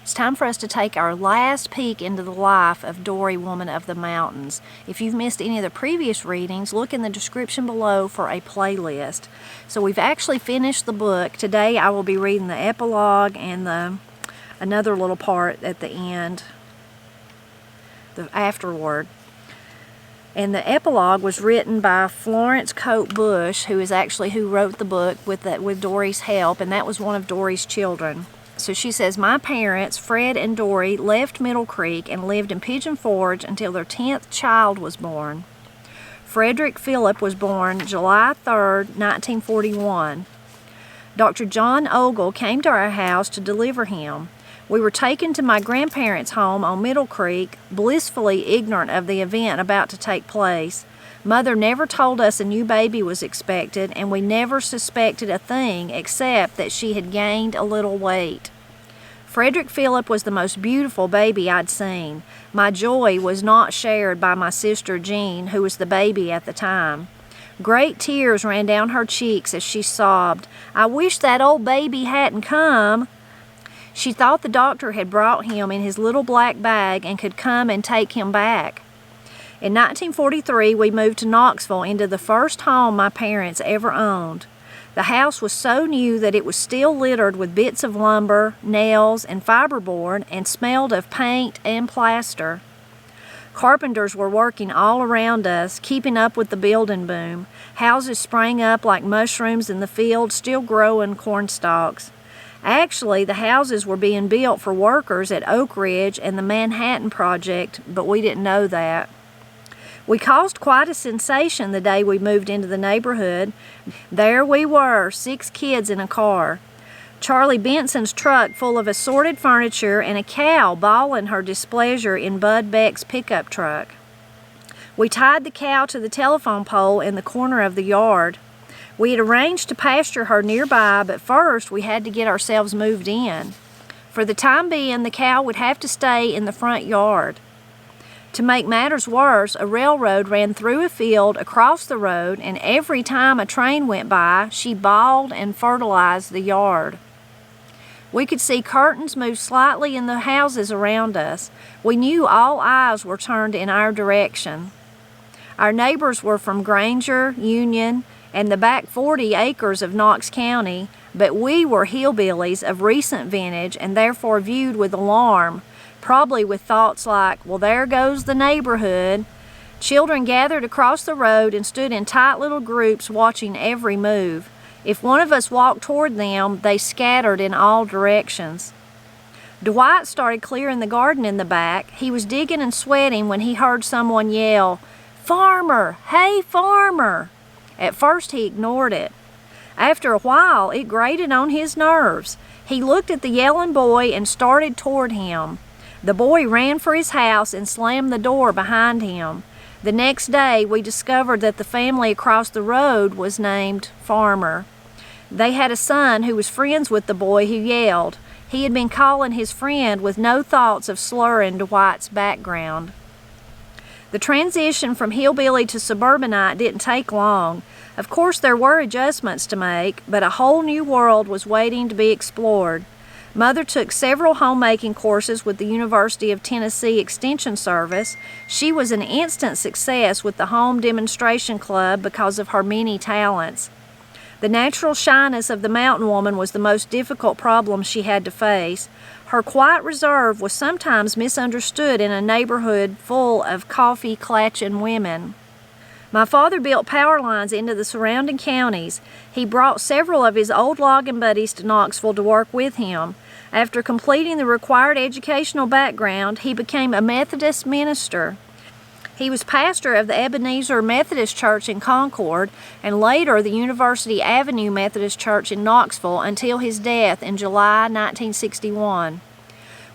It's time for us to take our last peek into the life of Dorie, Woman of the Mountains. If you've missed any of the previous readings, look in the description below for a playlist. So we've actually finished the book. Today I will be reading the epilogue and another little part at the end, the afterword. And the epilogue was written by Florence Cope Bush, who wrote the book with Dorie's help, and that was one of Dorie's children. So she says, my parents, Fred and Dorie, left Middle Creek and lived in Pigeon Forge until their 10th child was born. Frederick Phillip was born July 3rd, 1941. Dr. John Ogle came to our house to deliver him. We were taken to my grandparents' home on Middle Creek, blissfully ignorant of the event about to take place. Mother never told us a new baby was expected, and we never suspected a thing except that she had gained a little weight. Frederick Phillip was the most beautiful baby I'd seen. My joy was not shared by my sister Jean, who was the baby at the time. Great tears ran down her cheeks as she sobbed, "I wish that old baby hadn't come." She thought the doctor had brought him in his little black bag and could come and take him back. In 1943, we moved to Knoxville into the first home my parents ever owned. The house was so new that it was still littered with bits of lumber, nails, and fiberboard, and smelled of paint and plaster. Carpenters were working all around us, keeping up with the building boom. Houses sprang up like mushrooms in the field, still growing corn stalks. Actually, the houses were being built for workers at Oak Ridge and the Manhattan Project, but we didn't know that. We caused quite a sensation the day we moved into the neighborhood. There we were, 6 kids in a car. Charlie Benson's truck full of assorted furniture and a cow bawling her displeasure in Bud Beck's pickup truck. We tied the cow to the telephone pole in the corner of the yard. We had arranged to pasture her nearby, but first we had to get ourselves moved in. For the time being, the cow would have to stay in the front yard. To make matters worse, a railroad ran through a field across the road, and every time a train went by, she bawled and fertilized the yard. We could see curtains move slightly in the houses around us. We knew all eyes were turned in our direction. Our neighbors were from Granger, Union, and the back 40 acres of Knox County, but we were hillbillies of recent vintage and therefore viewed with alarm, probably with thoughts like, well, there goes the neighborhood. Children gathered across the road and stood in tight little groups watching every move. If one of us walked toward them, they scattered in all directions. Dwight started clearing the garden in the back. He was digging and sweating when he heard someone yell, "Farmer! Hey, farmer!" At first he ignored it. After a while, it grated on his nerves. He looked at the yelling boy and started toward him. The boy ran for his house and slammed the door behind him. The next day, we discovered that the family across the road was named Farmer. They had a son who was friends with the boy who yelled. He had been calling his friend with no thoughts of slurring Dwight's background. The transition from hillbilly to suburbanite didn't take long. Of course, there were adjustments to make, but a whole new world was waiting to be explored. Mother took several homemaking courses with the University of Tennessee Extension Service. She was an instant success with the Home Demonstration Club because of her many talents. The natural shyness of the mountain woman was the most difficult problem she had to face. Her quiet reserve was sometimes misunderstood in a neighborhood full of coffee-clatching women. My father built power lines into the surrounding counties. He brought several of his old logging buddies to Knoxville to work with him. After completing the required educational background, he became a Methodist minister. He was pastor of the Ebenezer Methodist Church in Concord and later the University Avenue Methodist Church in Knoxville until his death in July 1961.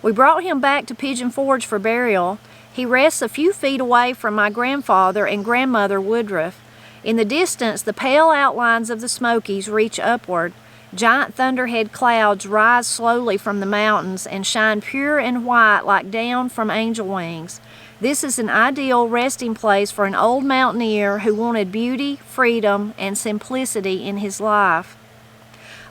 We brought him back to Pigeon Forge for burial. He rests a few feet away from my grandfather and grandmother Woodruff. In the distance, the pale outlines of the Smokies reach upward. Giant thunderhead clouds rise slowly from the mountains and shine pure and white like down from angel wings. This is an ideal resting place for an old mountaineer who wanted beauty, freedom, and simplicity in his life.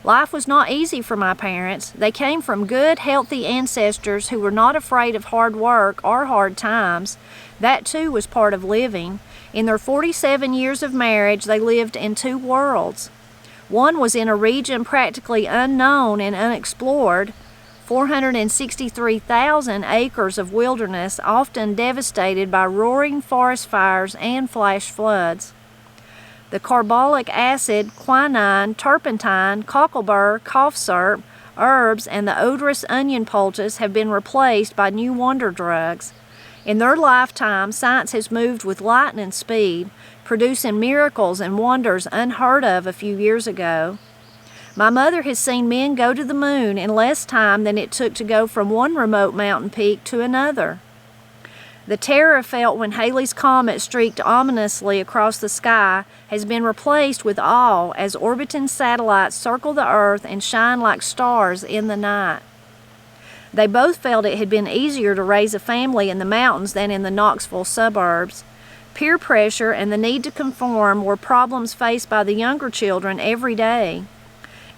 Life was not easy for my parents. They came from good, healthy ancestors who were not afraid of hard work or hard times. That too was part of living. In their 47 years of marriage, they lived in two worlds. One was in a region practically unknown and unexplored, 463,000 acres of wilderness, often devastated by roaring forest fires and flash floods. The carbolic acid, quinine, turpentine, cocklebur, cough syrup, herbs, and the odorous onion poultice have been replaced by new wonder drugs. In their lifetime, science has moved with lightning speed, producing miracles and wonders unheard of a few years ago. My mother has seen men go to the moon in less time than it took to go from one remote mountain peak to another. The terror felt when Halley's Comet streaked ominously across the sky has been replaced with awe as orbiting satellites circle the Earth and shine like stars in the night. They both felt it had been easier to raise a family in the mountains than in the Knoxville suburbs. Peer pressure and the need to conform were problems faced by the younger children every day.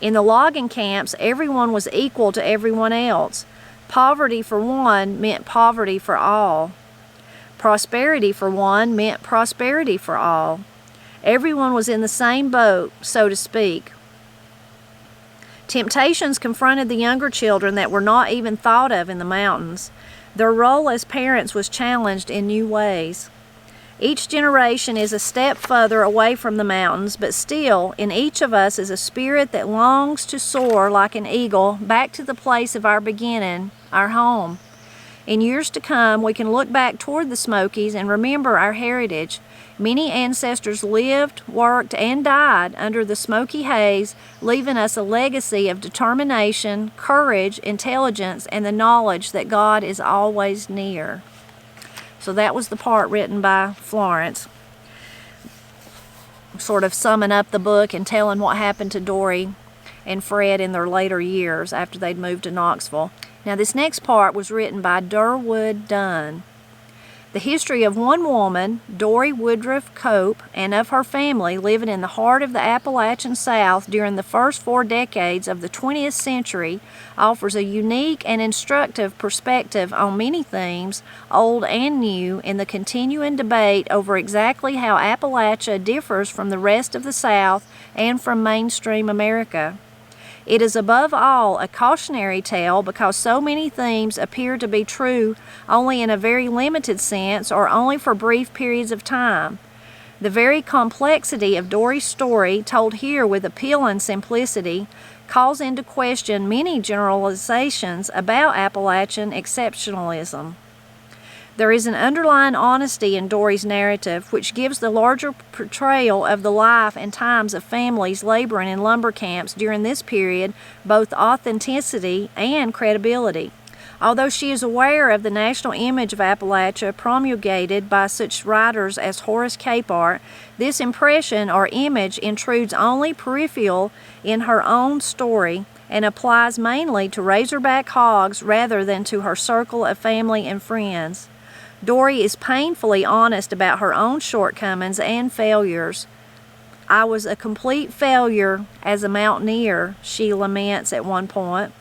In the logging camps, everyone was equal to everyone else. Poverty for one meant poverty for all. Prosperity for one meant prosperity for all. Everyone was in the same boat, so to speak. Temptations confronted the younger children that were not even thought of in the mountains. Their role as parents was challenged in new ways. Each generation is a step further away from the mountains, but still, in each of us is a spirit that longs to soar like an eagle back to the place of our beginning, our home. In years to come, we can look back toward the Smokies and remember our heritage. Many ancestors lived, worked, and died under the smoky haze, leaving us a legacy of determination, courage, intelligence, and the knowledge that God is always near. So that was the part written by Florence, sort of summing up the book and telling what happened to Dorie and Fred in their later years after they'd moved to Knoxville. Now this next part was written by Durwood Dunn. The history of one woman, Dorie Woodruff Cope, and of her family living in the heart of the Appalachian South during the first 4 decades of the 20th century offers a unique and instructive perspective on many themes, old and new, in the continuing debate over exactly how Appalachia differs from the rest of the South and from mainstream America. It is above all a cautionary tale because so many themes appear to be true only in a very limited sense or only for brief periods of time. The very complexity of Dorie's story, told here with appealing simplicity, calls into question many generalizations about Appalachian exceptionalism. There is an underlying honesty in Dorie's narrative which gives the larger portrayal of the life and times of families laboring in lumber camps during this period both authenticity and credibility. Although she is aware of the national image of Appalachia promulgated by such writers as Horace Capehart, this impression or image intrudes only peripheral in her own story and applies mainly to Razorback hogs rather than to her circle of family and friends. Dorie is painfully honest about her own shortcomings and failures. "I was a complete failure as a mountaineer," she laments at one point.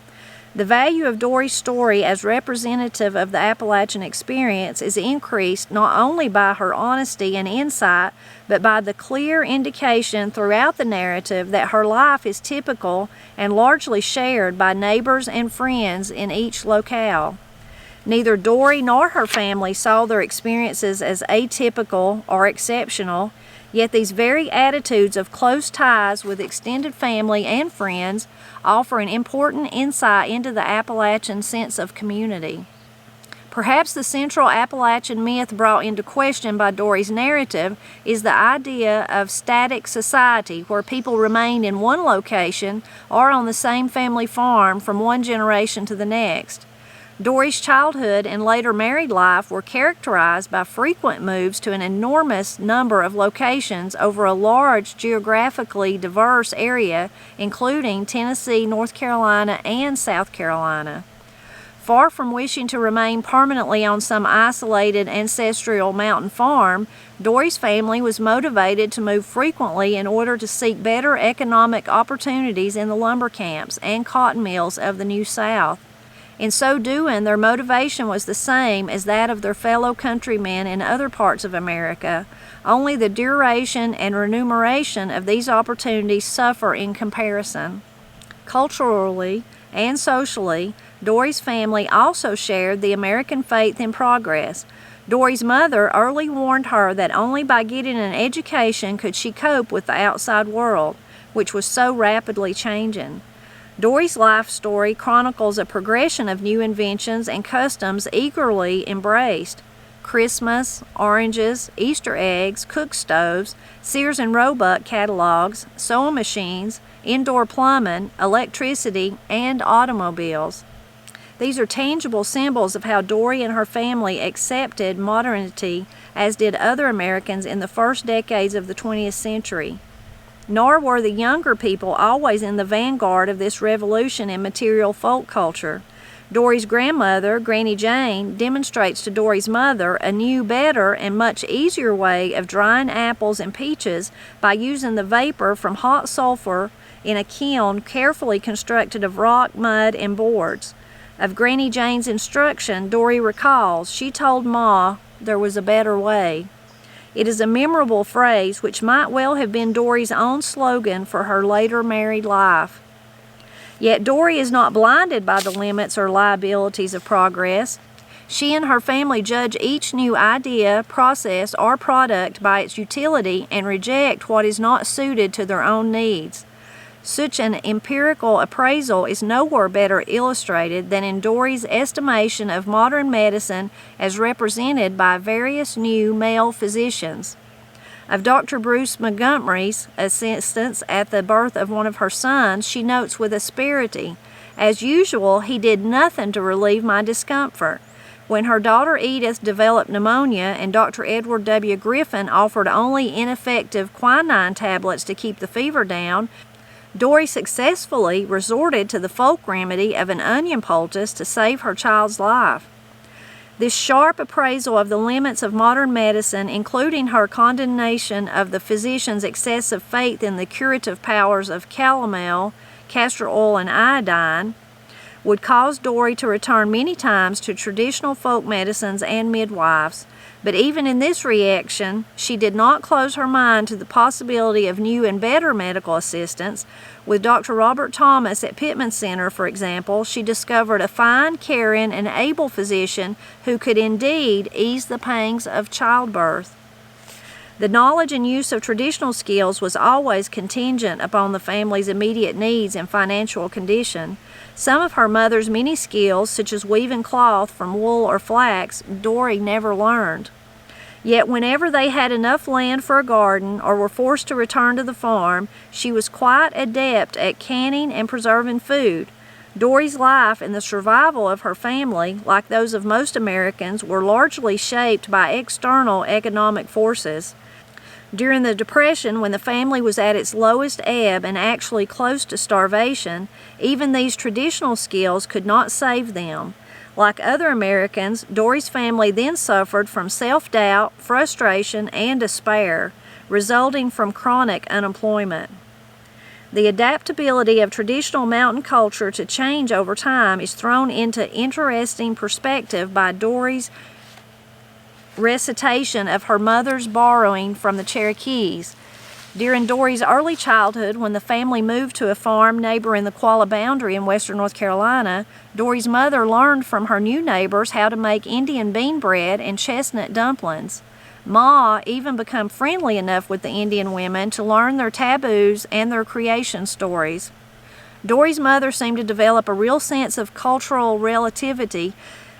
The value of Dorie's story as representative of the Appalachian experience is increased not only by her honesty and insight, but by the clear indication throughout the narrative that her life is typical and largely shared by neighbors and friends in each locale. Neither Dorie nor her family saw their experiences as atypical or exceptional, yet these very attitudes of close ties with extended family and friends offer an important insight into the Appalachian sense of community. Perhaps the central Appalachian myth brought into question by Dorie's narrative is the idea of static society, where people remain in one location or on the same family farm from one generation to the next. Dorie's childhood and later married life were characterized by frequent moves to an enormous number of locations over a large geographically diverse area, including Tennessee, North Carolina, and South Carolina. Far from wishing to remain permanently on some isolated ancestral mountain farm, Dorie's family was motivated to move frequently in order to seek better economic opportunities in the lumber camps and cotton mills of the New South. In so doing, their motivation was the same as that of their fellow countrymen in other parts of America, only the duration and remuneration of these opportunities suffer in comparison. Culturally and socially, Dorie's family also shared the American faith in progress. Dorie's mother early warned her that only by getting an education could she cope with the outside world, which was so rapidly changing. Dorie's life story chronicles a progression of new inventions and customs eagerly embraced. Christmas, oranges, Easter eggs, cook stoves, Sears and Roebuck catalogs, sewing machines, indoor plumbing, electricity, and automobiles. These are tangible symbols of how Dorie and her family accepted modernity, as did other Americans in the first decades of the 20th century. Nor were the younger people always in the vanguard of this revolution in material folk culture. Dorie's grandmother, Granny Jane, demonstrates to Dorie's mother a new, better, and much easier way of drying apples and peaches by using the vapor from hot sulfur in a kiln carefully constructed of rock, mud, and boards. Of Granny Jane's instruction, Dorie recalls, she told Ma there was a better way. It is a memorable phrase which might well have been Dorie's own slogan for her later married life. Yet Dorie is not blinded by the limits or liabilities of progress. She and her family judge each new idea, process, or product by its utility and reject what is not suited to their own needs. Such an empirical appraisal is nowhere better illustrated than in Dorie's estimation of modern medicine as represented by various new male physicians. Of Dr. Bruce Montgomery's assistance at the birth of one of her sons, she notes with asperity, "As usual, he did nothing to relieve my discomfort. When her daughter Edith developed pneumonia and Dr. Edward W. Griffin offered only ineffective quinine tablets to keep the fever down, Dorie successfully resorted to the folk remedy of an onion poultice to save her child's life." This sharp appraisal of the limits of modern medicine, including her condemnation of the physician's excessive faith in the curative powers of calomel, castor oil, and iodine, would cause Dorie to return many times to traditional folk medicines and midwives. But even in this reaction, she did not close her mind to the possibility of new and better medical assistance. With Dr. Robert Thomas at Pittman Center, for example, she discovered a fine, caring, and able physician who could indeed ease the pangs of childbirth. The knowledge and use of traditional skills was always contingent upon the family's immediate needs and financial condition. Some of her mother's many skills, such as weaving cloth from wool or flax, Dorie never learned. Yet whenever they had enough land for a garden or were forced to return to the farm, she was quite adept at canning and preserving food. Dorie's life and the survival of her family, like those of most Americans, were largely shaped by external economic forces. During the Depression, when the family was at its lowest ebb and actually close to starvation, even these traditional skills could not save them. Like other Americans, Dorie's family then suffered from self-doubt, frustration, and despair, resulting from chronic unemployment. The adaptability of traditional mountain culture to change over time is thrown into interesting perspective by Dorie's recitation of her mother's borrowing from the Cherokees. During Dorie's early childhood, when the family moved to a farm neighboring the Qualla boundary in western North Carolina, Dorie's mother learned from her new neighbors how to make Indian bean bread and chestnut dumplings. Ma even became friendly enough with the Indian women to learn their taboos and their creation stories. Dorie's mother seemed to develop a real sense of cultural relativity,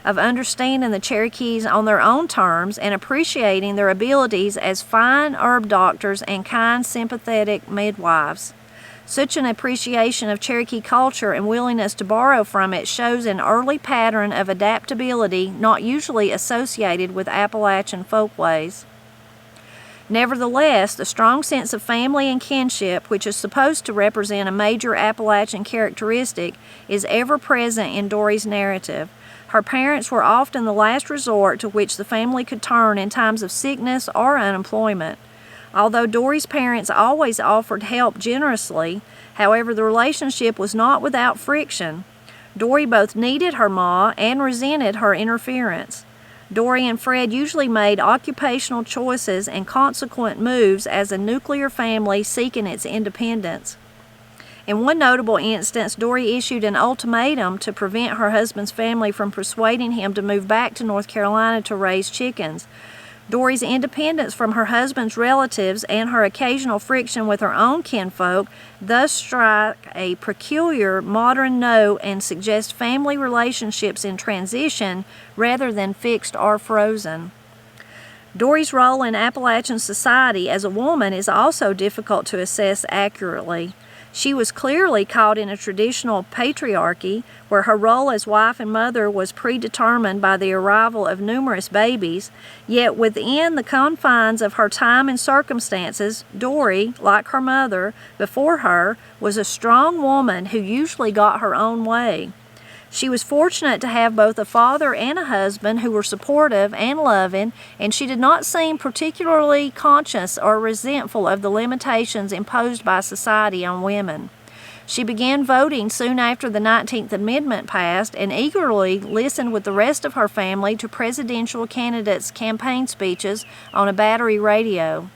of understanding the Cherokees on their own terms and appreciating their abilities as fine herb doctors and kind, sympathetic midwives. Such an appreciation of Cherokee culture and willingness to borrow from it shows an early pattern of adaptability not usually associated with Appalachian folkways. Nevertheless, the strong sense of family and kinship, which is supposed to represent a major Appalachian characteristic, is ever present in Dorie's narrative. Her parents were often the last resort to which the family could turn in times of sickness or unemployment. Although Dorie's parents always offered help generously, however, the relationship was not without friction. Dorie both needed her ma and resented her interference. Dorie and Fred usually made occupational choices and consequent moves as a nuclear family seeking its independence. In one notable instance, Dorie issued an ultimatum to prevent her husband's family from persuading him to move back to North Carolina to raise chickens. Dorie's independence from her husband's relatives and her occasional friction with her own kinfolk thus strike a peculiar modern note and suggest family relationships in transition rather than fixed or frozen. Dorie's role in Appalachian society as a woman is also difficult to assess accurately. She was clearly caught in a traditional patriarchy where her role as wife and mother was predetermined by the arrival of numerous babies, yet within the confines of her time and circumstances, Dorie, like her mother before her, was a strong woman who usually got her own way. She was fortunate to have both a father and a husband who were supportive and loving, and she did not seem particularly conscious or resentful of the limitations imposed by society on women. She began voting soon after the 19th Amendment passed and eagerly listened with the rest of her family to presidential candidates' campaign speeches on a battery radio.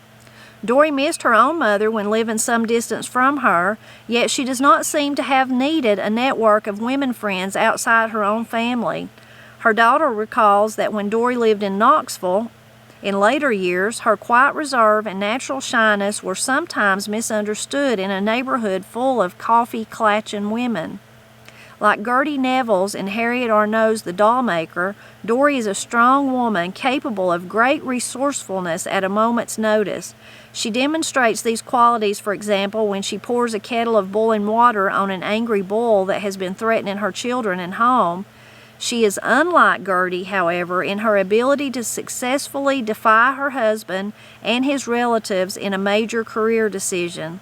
Dorie missed her own mother when living some distance from her, yet she does not seem to have needed a network of women friends outside her own family. Her daughter recalls that when Dorie lived in Knoxville, in later years, her quiet reserve and natural shyness were sometimes misunderstood in a neighborhood full of coffee-clatching women. Like Gertie Neville's in Harriet Arnaud's The Doll Maker, Dorie is a strong woman capable of great resourcefulness at a moment's notice. She demonstrates these qualities, for example, when she pours a kettle of boiling water on an angry bull that has been threatening her children and home. She is unlike Gertie, however, in her ability to successfully defy her husband and his relatives in a major career decision.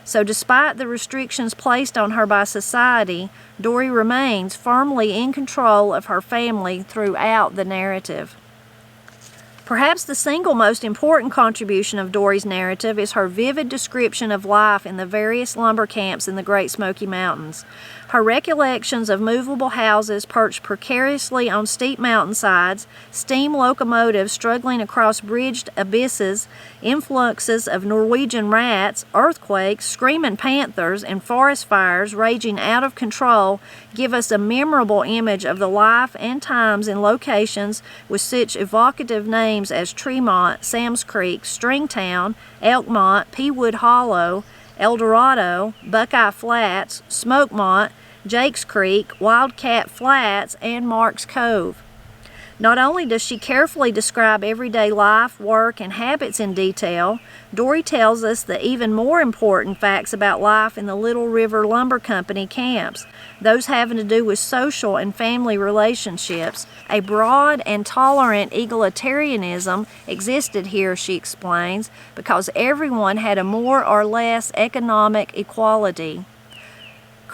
So despite the restrictions placed on her by society, Dorie remains firmly in control of her family throughout the narrative. Perhaps the single most important contribution of Dorie's narrative is her vivid description of life in the various lumber camps in the Great Smoky Mountains. Her recollections of movable houses perched precariously on steep mountainsides, steam locomotives struggling across bridged abysses, influxes of Norwegian rats, earthquakes, screaming panthers, and forest fires raging out of control give us a memorable image of the life and times in locations with such evocative names as Tremont, Sam's Creek, Stringtown, Elkmont, Peawood Hollow, El Dorado, Buckeye Flats, Smokemont, Jake's Creek, Wildcat Flats, and Mark's Cove. Not only does she carefully describe everyday life, work, and habits in detail, Dorie tells us the even more important facts about life in the Little River Lumber Company camps, those having to do with social and family relationships. A broad and tolerant egalitarianism existed here, she explains, because everyone had a more or less economic equality.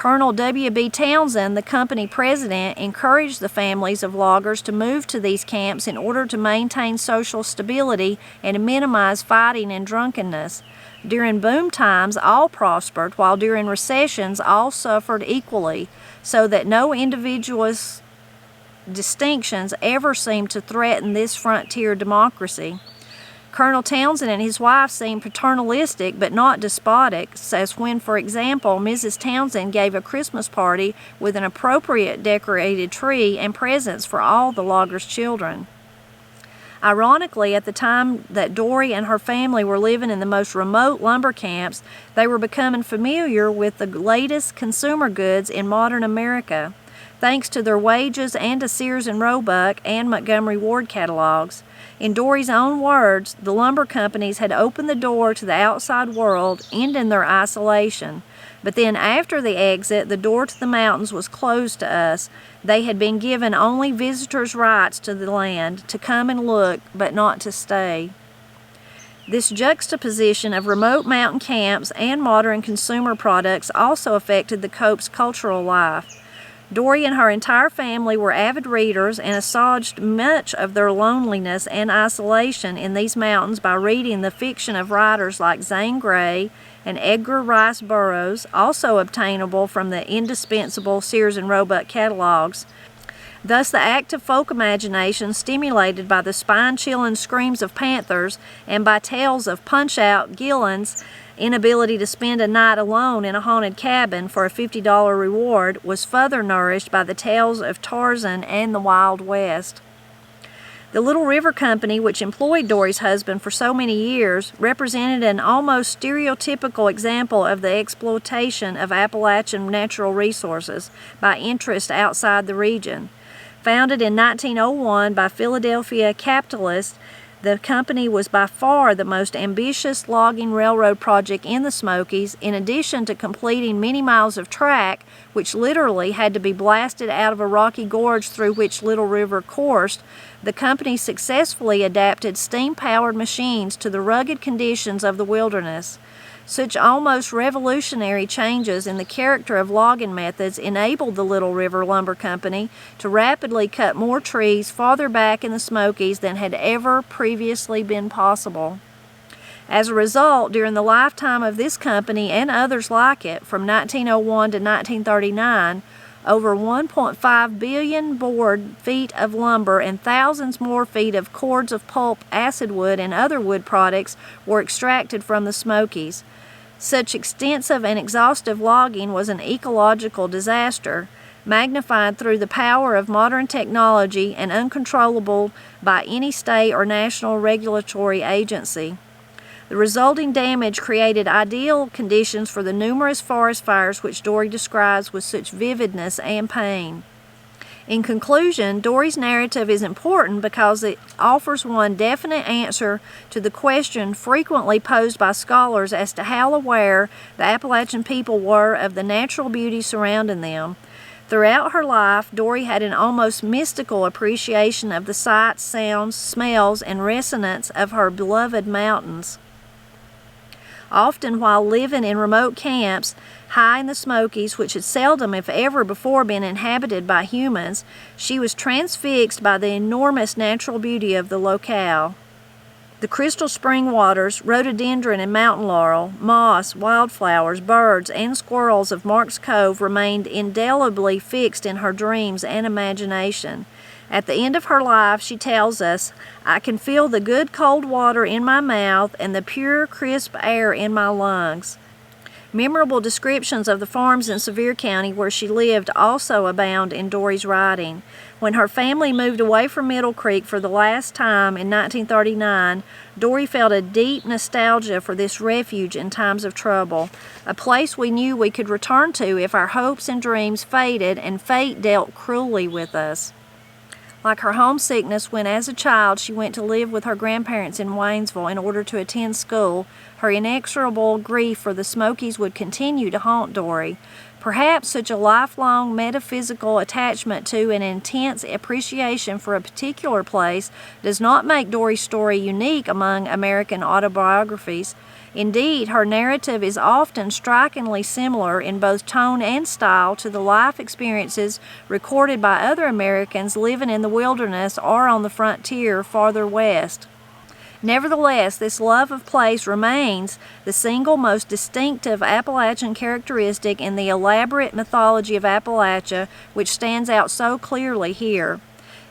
Colonel W.B. Townsend, the company president, encouraged the families of loggers to move to these camps in order to maintain social stability and to minimize fighting and drunkenness. During boom times, all prospered, while during recessions, all suffered equally, so that no individualist distinctions ever seemed to threaten this frontier democracy. Colonel Townsend and his wife seemed paternalistic but not despotic, as when, for example, Mrs. Townsend gave a Christmas party with an appropriate decorated tree and presents for all the loggers' children. Ironically, at the time that Dorie and her family were living in the most remote lumber camps, they were becoming familiar with the latest consumer goods in modern America, thanks to their wages and to Sears and Roebuck and Montgomery Ward catalogs. In Dorie's own words, the lumber companies had opened the door to the outside world, ending their isolation. But then after the exit, the door to the mountains was closed to us. They had been given only visitors' rights to the land, to come and look, but not to stay. This juxtaposition of remote mountain camps and modern consumer products also affected the Copes' cultural life. Dorie and her entire family were avid readers and assuaged much of their loneliness and isolation in these mountains by reading the fiction of writers like Zane Grey and Edgar Rice Burroughs, also obtainable from the indispensable Sears and Roebuck catalogs. Thus, the active folk imagination, stimulated by the spine-chilling screams of panthers and by tales of Punch-Out Gillen's inability to spend a night alone in a haunted cabin for a $50 reward, was further nourished by the tales of Tarzan and the Wild West. The Little River Company, which employed Dorie's husband for so many years, represented an almost stereotypical example of the exploitation of Appalachian natural resources by interests outside the region. Founded in 1901 by Philadelphia capitalists, the company was by far the most ambitious logging railroad project in the Smokies. In addition to completing many miles of track, which literally had to be blasted out of a rocky gorge through which Little River coursed, the company successfully adapted steam-powered machines to the rugged conditions of the wilderness. Such almost revolutionary changes in the character of logging methods enabled the Little River Lumber Company to rapidly cut more trees farther back in the Smokies than had ever previously been possible. As a result, during the lifetime of this company and others like it, from 1901 to 1939, over 1.5 billion board feet of lumber and thousands more feet of cords of pulp, acid wood, and other wood products were extracted from the Smokies. Such extensive and exhaustive logging was an ecological disaster, magnified through the power of modern technology and uncontrollable by any state or national regulatory agency. The resulting damage created ideal conditions for the numerous forest fires which Dorie describes with such vividness and pain. In conclusion, Dorie's narrative is important because it offers one definite answer to the question frequently posed by scholars as to how aware the Appalachian people were of the natural beauty surrounding them. Throughout her life, Dorie had an almost mystical appreciation of the sights, sounds, smells, and resonance of her beloved mountains. Often while living in remote camps high in the Smokies, which had seldom if ever before been inhabited by humans, she was transfixed by the enormous natural beauty of the locale. The crystal spring waters, rhododendron and mountain laurel, moss, wildflowers, birds, and squirrels of Mark's Cove remained indelibly fixed in her dreams and imagination. At the end of her life, she tells us, "I can feel the good cold water in my mouth and the pure, crisp air in my lungs." Memorable descriptions of the farms in Sevier County where she lived also abound in Dorie's writing. When her family moved away from Middle Creek for the last time in 1939, Dorie felt a deep nostalgia for this refuge in times of trouble, a place we knew we could return to if our hopes and dreams faded and fate dealt cruelly with us. Like her homesickness when as a child she went to live with her grandparents in Waynesville in order to attend school, her inexorable grief for the Smokies would continue to haunt Dorie. Perhaps such a lifelong metaphysical attachment to and intense appreciation for a particular place does not make Dorie's story unique among American autobiographies. Indeed, her narrative is often strikingly similar in both tone and style to the life experiences recorded by other Americans living in the wilderness or on the frontier farther west. Nevertheless, this love of place remains the single most distinctive Appalachian characteristic in the elaborate mythology of Appalachia, which stands out so clearly here.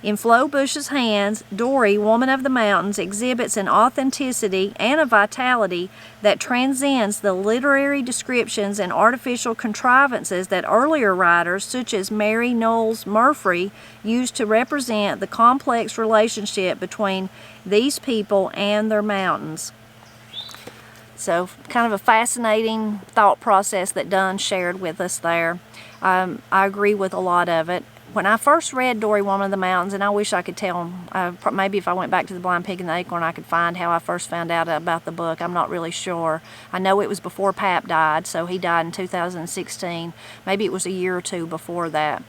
In Flo Bush's hands, Dorie, Woman of the Mountains, exhibits an authenticity and a vitality that transcends the literary descriptions and artificial contrivances that earlier writers, such as Mary Knowles Murphy, used to represent the complex relationship between these people and their mountains. So, kind of a fascinating thought process that Dunn shared with us there. I agree with a lot of it. When I first read Dorie, Woman of the Mountains, and I wish I could tell, maybe if I went back to The Blind Pig and the Acorn, I could find how I first found out about the book. I'm not really sure. I know it was before Pap died, so he died in 2016. Maybe it was a year or two before that.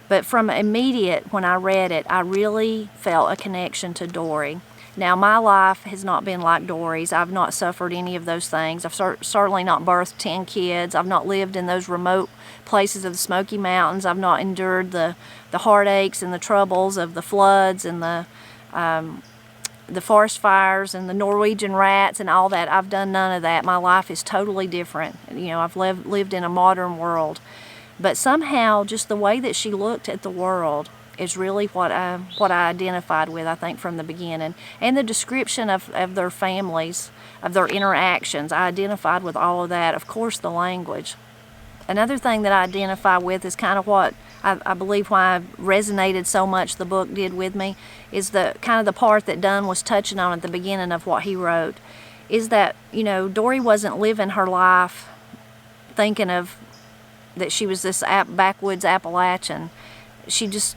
But from immediate, when I read it, I really felt a connection to Dorie. Now, my life has not been like Dorie's. I've not suffered any of those things. I've certainly not birthed 10 kids. I've not lived in those remote places of the Smoky Mountains. I've not endured the heartaches and the troubles of the floods and the forest fires and the Norwegian rats and all that. I've done none of that. My life is totally different. You know, I've lived in a modern world. But somehow, just the way that she looked at the world is really what I identified with, I think, from the beginning. And the description of their families, of their interactions, I identified with all of that. Of course, the language. Another thing that I identify with is kind of what I believe why resonated so much the book did with me, is the kind of the part that Dunn was touching on at the beginning of what he wrote, is that, you know, Dorie wasn't living her life thinking of that she was this backwoods Appalachian.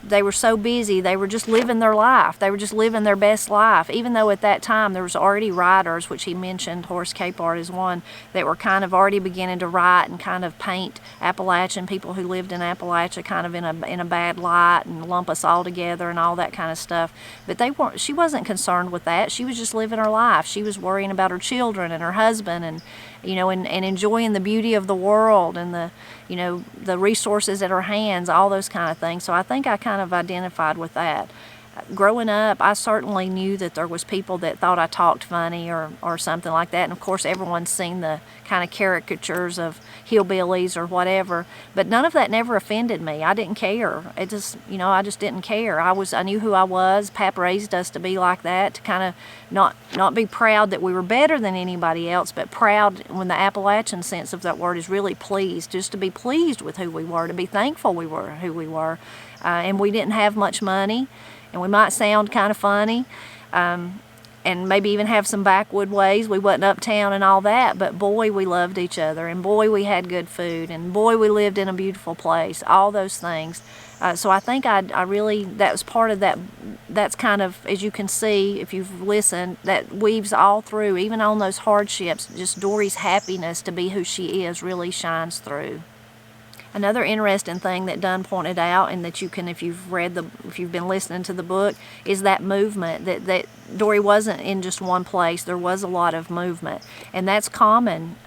They were so busy, they were just living their life. They were just living their best life, even though at that time there was already writers, which he mentioned, Horace Capehart is one, that were kind of already beginning to write and kind of paint Appalachian people who lived in Appalachia kind of in a bad light and lump us all together and all that kind of stuff. But she wasn't concerned with that. She was just living her life. She was worrying about her children and her husband and, you know, and enjoying the beauty of the world and the, you know, the resources at her hands, all those kind of things. So I think I kind of identified with that. Growing up, I certainly knew that there was people that thought I talked funny or something like that. And of course, everyone's seen the kind of caricatures of hillbillies or whatever. But none of that never offended me. I didn't care. It just, you know, I just didn't care. I knew who I was. Pap raised us to be like that, to kind of not be proud that we were better than anybody else, but proud, when the Appalachian sense of that word is really pleased, just to be pleased with who we were, to be thankful we were who we were. And we didn't have much money. And we might sound kind of funny, and maybe even have some backwood ways. We wasn't uptown and all that, but boy, we loved each other, and boy, we had good food, and boy, we lived in a beautiful place, all those things. So I think I really, that was part of that. That's kind of, as you can see, if you've listened, that weaves all through, even on those hardships, just Dorie's happiness to be who she is really shines through. Another interesting thing that Dunn pointed out, and that you can, if you've been listening to the book, is that movement, that Dorie wasn't in just one place. There was a lot of movement, and that's common.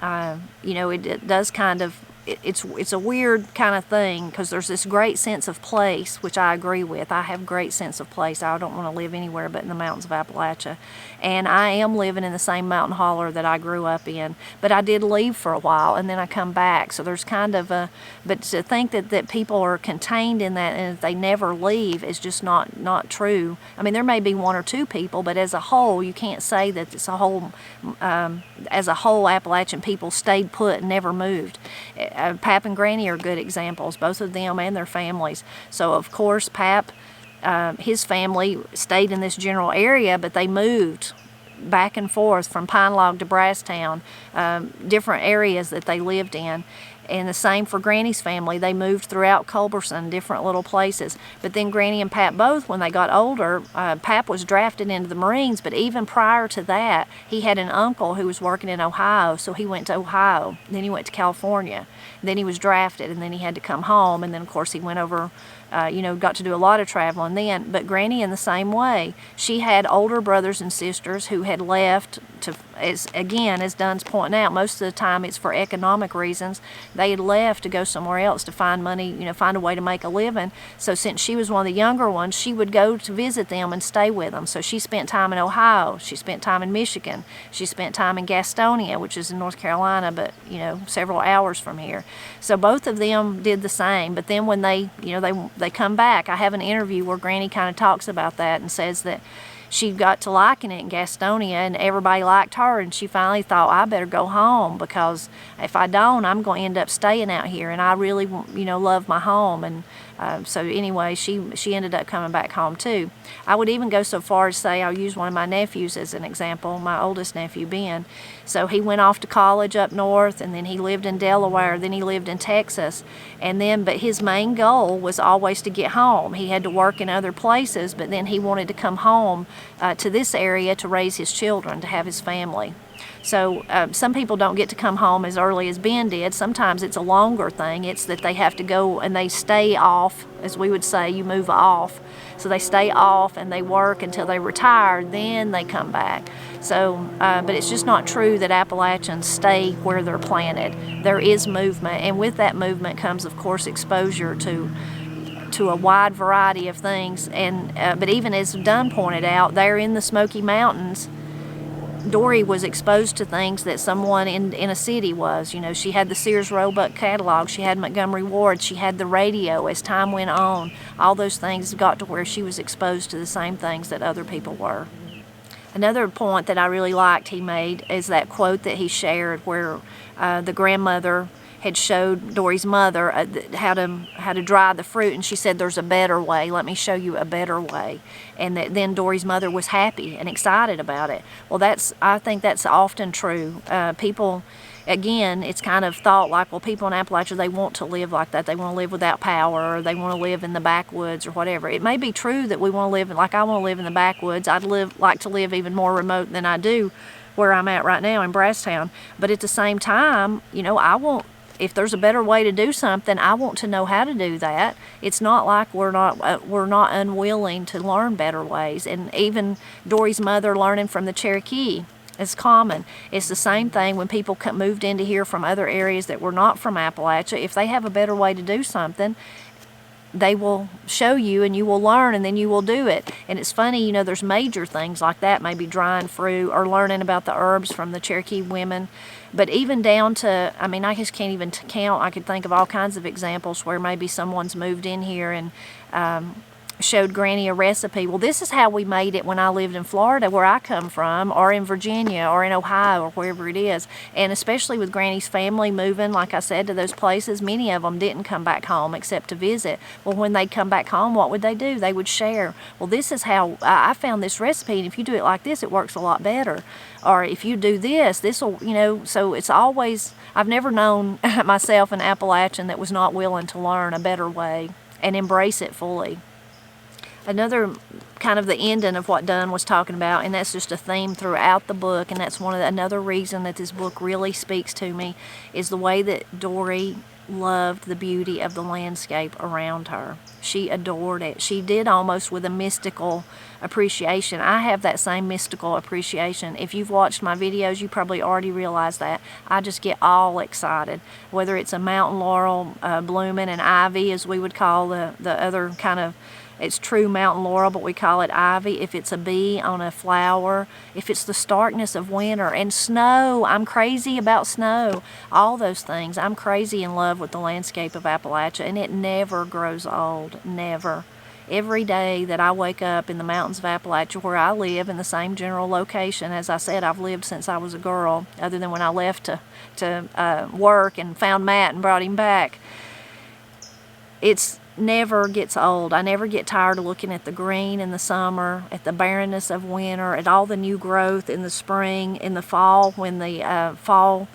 You know, it does kind of, it's a weird kind of thing, because there's this great sense of place, which I agree with. I have great sense of place. I don't want to live anywhere but in the mountains of Appalachia. And I am living in the same mountain holler that I grew up in. But I did leave for a while, and then I come back. So there's kind of a, but to think that people are contained in that and that they never leave is just not true. I mean, there may be one or two people, but as a whole, you can't say that it's a whole, as a whole, Appalachian people stayed put and never moved. Pap and Granny are good examples, both of them and their families. So of course, Pap, his family stayed in this general area, but they moved back and forth from Pine Log to Brasstown, different areas that they lived in. And the same for Granny's family. They moved throughout Culberson, different little places. But then Granny and Pap both, when they got older, Pap was drafted into the Marines, but even prior to that, he had an uncle who was working in Ohio, so he went to Ohio. Then he went to California. Then he was drafted, and then he had to come home, and then of course he went over, you know, got to do a lot of traveling then. But Granny in the same way. She had older brothers and sisters who had left to, as Dunn's pointing out, most of the time it's for economic reasons. They had left to go somewhere else to find money, you know, find a way to make a living. So since she was one of the younger ones, she would go to visit them and stay with them. So she spent time in Ohio. She spent time in Michigan. She spent time in Gastonia, which is in North Carolina, but, you know, several hours from here. So both of them did the same. But then when they, you know, they come back, I have an interview where Granny kind of talks about that and says that she got to liking it in Gastonia, and everybody liked her, and she finally thought, I better go home, because if I don't, I'm going to end up staying out here, and I really, you know, love my home. And so anyway, she ended up coming back home too. I would even go so far as say, I'll use one of my nephews as an example, my oldest nephew, Ben. So he went off to college up north, and then he lived in Delaware, then he lived in Texas, but his main goal was always to get home. He had to work in other places, but then he wanted to come home to this area to raise his children, to have his family. So some people don't get to come home as early as Ben did. Sometimes it's a longer thing. It's that they have to go and they stay off, as we would say, you move off. So they stay off and they work until they retire, then they come back. So, but it's just not true that Appalachians stay where they're planted. There is movement, and with that movement comes, of course, exposure to a wide variety of things. And but even as Dunn pointed out, there in the Smoky Mountains, Dorie was exposed to things that someone in a city was. You know, she had the Sears Roebuck catalog, she had Montgomery Ward, she had the radio. As time went on, all those things got to where she was exposed to the same things that other people were. Another point that I really liked he made is that quote that he shared where the grandmother had showed Dorie's mother how to dry the fruit, and she said, "There's a better way. Let me show you a better way." And then Dorie's mother was happy and excited about it. Well, I think that's often true. People, again, it's kind of thought like, well, people in Appalachia, they want to live like that. They want to live without power, or they want to live in the backwoods or whatever. It may be true that we want to live like I want to live in the backwoods. I'd like to live even more remote than I do where I'm at right now in Brasstown. But at the same time, you know, if there's a better way to do something, I want to know how to do that. It's not like we're not unwilling to learn better ways. And even Dorie's mother learning from the Cherokee is common. It's the same thing when people moved into here from other areas that were not from Appalachia. If they have a better way to do something, they will show you and you will learn, and then you will do it. And it's funny, you know, there's major things like that, maybe drying fruit or learning about the herbs from the Cherokee women. But even down to, I mean, I just can't even count. I could think of all kinds of examples where maybe someone's moved in here and showed Granny a recipe. Well, this is how we made it when I lived in Florida, where I come from, or in Virginia, or in Ohio, or wherever it is. And especially with Granny's family moving, like I said, to those places, many of them didn't come back home except to visit. Well, when they'd come back home, what would they do? They would share. Well, this is how I found this recipe, and if you do it like this, it works a lot better. Or if you do this will, you know, so it's always, I've never known myself an Appalachian that was not willing to learn a better way and embrace it fully. Another kind of the ending of what Dunn was talking about, and that's just a theme throughout the book, and that's another reason that this book really speaks to me, is the way that Dorie loved the beauty of the landscape around her. She adored it. She did almost with a mystical appreciation. I have that same mystical appreciation. If you've watched my videos, you probably already realize that. I just get all excited. Whether it's a mountain laurel blooming, an ivy, as we would call the other kind of, it's true mountain laurel, but we call it ivy. If it's a bee on a flower, if it's the starkness of winter, and snow, I'm crazy about snow. All those things. I'm crazy in love with the landscape of Appalachia, and it never grows old, never. Every day that I wake up in the mountains of Appalachia, where I live in the same general location, as I said, I've lived since I was a girl, other than when I left to work and found Matt and brought him back. It's never gets old. I never get tired of looking at the green in the summer, at the barrenness of winter, at all the new growth in the spring, in the fall, when the fall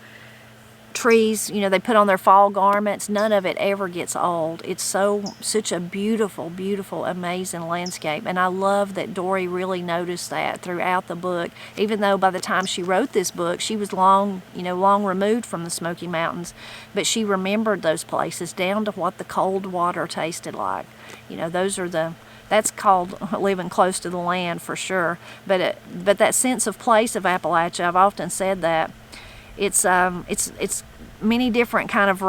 trees, you know, they put on their fall garments. None of it ever gets old. It's such a beautiful, beautiful, amazing landscape. And I love that Dorie really noticed that throughout the book, even though by the time she wrote this book, she was long removed from the Smoky Mountains, but she remembered those places down to what the cold water tasted like. You know, that's called living close to the land for sure. But that sense of place of Appalachia, I've often said that it's many different kind of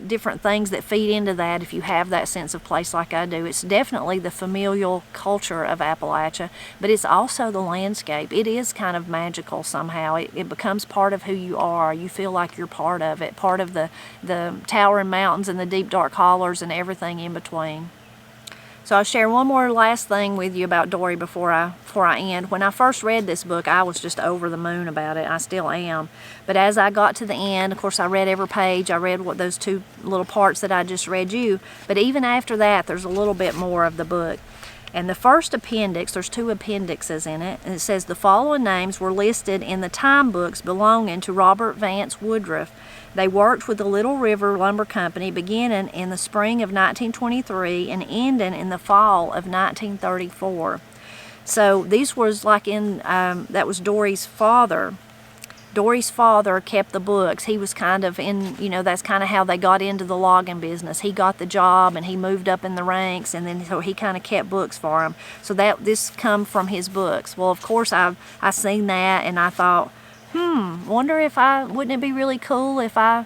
different things that feed into that if you have that sense of place like I do. It's definitely the familial culture of Appalachia, but it's also the landscape. It is kind of magical somehow. It becomes part of who you are. You feel like you're part of it, part of the towering mountains and the deep dark hollers and everything in between. So I'll share one more last thing with you about Dorie before I end. When I first read this book, I was just over the moon about it. I still am. But as I got to the end, of course, I read every page. I read what those two little parts that I just read you. But even after that, there's a little bit more of the book. And the first appendix, there's two appendixes in it, and it says the following names were listed in the time books belonging to Robert Vance Woodruff. They worked with the Little River Lumber Company beginning in the spring of 1923 and ending in the fall of 1934. So these was like that was Dorie's father, Dorie's father kept the books. He was kind of in, you know, that's kind of how they got into the logging business. He got the job and he moved up in the ranks, and then so he kind of kept books for him. So this come from his books. Well, of course, I seen that and I thought, wonder if wouldn't it be really cool if I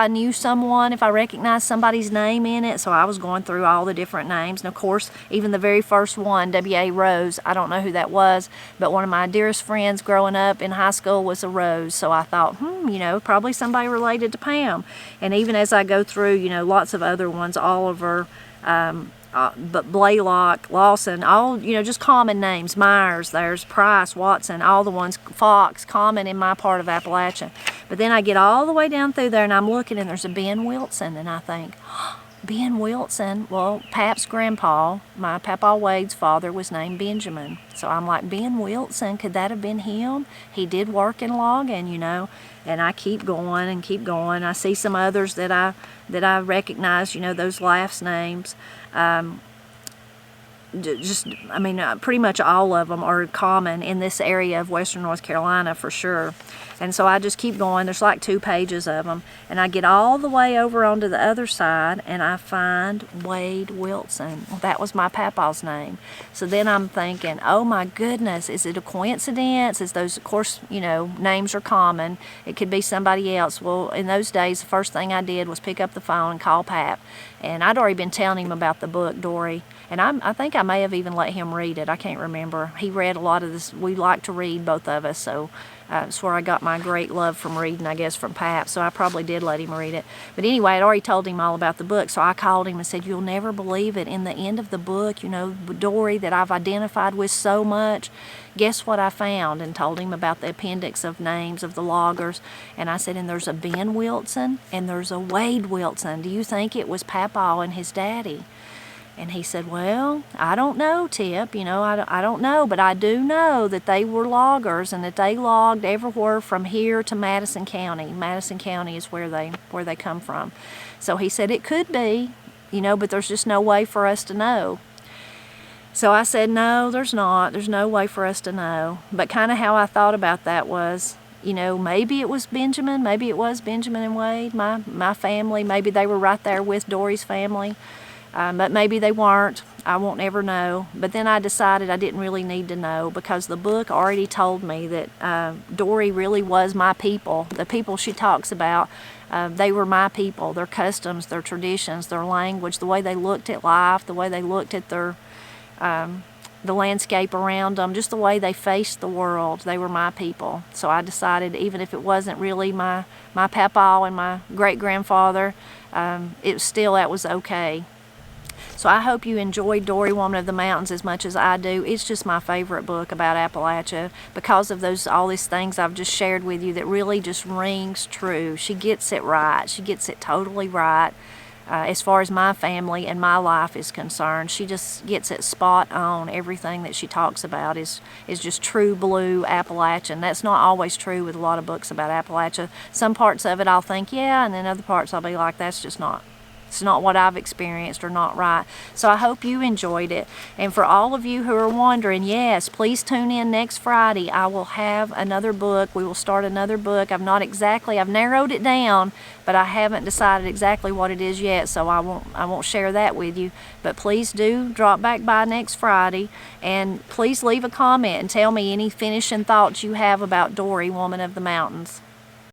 knew someone, if I recognized somebody's name in it. So I was going through all the different names, and of course, even the very first one, W.A. Rose, I don't know who that was, but one of my dearest friends growing up in high school was a Rose. So I thought, you know, probably somebody related to Pam. And even as I go through, you know, lots of other ones, Oliver, but Blaylock, Lawson, all, you know, just common names. Myers, there's Price, Watson, all the ones, Fox, common in my part of Appalachia. But then I get all the way down through there and I'm looking and there's a Ben Wilson, and I think, Ben Wilson, well, Pap's grandpa, my Papa Wade's father, was named Benjamin. So I'm like, Ben Wilson, could that have been him? He did work in logging, you know. And I keep going and keep going. I see some others that I recognize, you know, those last names. Pretty much all of them are common in this area of western North Carolina for sure. And so I just keep going. There's like 2 pages of them. And I get all the way over onto the other side and I find Wade Wilson. Well, that was my papa's name. So then I'm thinking, oh my goodness, is it a coincidence? Is those, of course, you know, names are common. It could be somebody else. Well, in those days, the first thing I did was pick up the phone and call Pap. And I'd already been telling him about the book, Dorie. And I think I may have even let him read it. I can't remember. He read a lot of this. We like to read, both of us, so that's where I got my great love from reading, I guess, from Pap. So I probably did let him read it. But anyway, I'd already told him all about the book, so I called him and said, you'll never believe it. In the end of the book, you know, Dorie that I've identified with so much, guess what I found? And told him about the appendix of names of the loggers. And I said, and there's a Ben Wilson and there's a Wade Wilson. Do you think it was Papa and his daddy? And he said, well, I don't know, Tip, you know, I don't know, but I do know that they were loggers and that they logged everywhere from here to Madison County. Madison County is where they come from. So he said it could be, you know, but there's just no way for us to know. So I said, no, there's not. There's no way for us to know. But kind of how I thought about that was, you know, maybe it was Benjamin. Maybe it was Benjamin and Wade, my family. Maybe they were right there with Dorie's family. But maybe they weren't. I won't ever know. But then I decided I didn't really need to know, because the book already told me that Dorie really was my people. The people she talks about, they were my people. Their customs, their traditions, their language, the way they looked at life, the way they looked at the landscape around them, just the way they faced the world. They were my people. So I decided, even if it wasn't really my papa and my great-grandfather, that was okay. So I hope you enjoyed Dorie, Woman of the Mountains, as much as I do. It's just my favorite book about Appalachia because of all these things I've just shared with you that really just rings true. She gets it right. She gets it totally right. As far as my family and my life is concerned, she just gets it spot on. Everything that she talks about is just true blue Appalachian. That's not always true with a lot of books about Appalachia. Some parts of it I'll think, yeah, and then other parts I'll be like, that's just not. It's not what I've experienced or not right. So I hope you enjoyed it. And for all of you who are wondering, yes, please tune in next Friday. I will have another book. We will start another book. I've narrowed it down, but I haven't decided exactly what it is yet, so I won't share that with you. But please do drop back by next Friday, and please leave a comment and tell me any finishing thoughts you have about Dorie, Woman of the Mountains.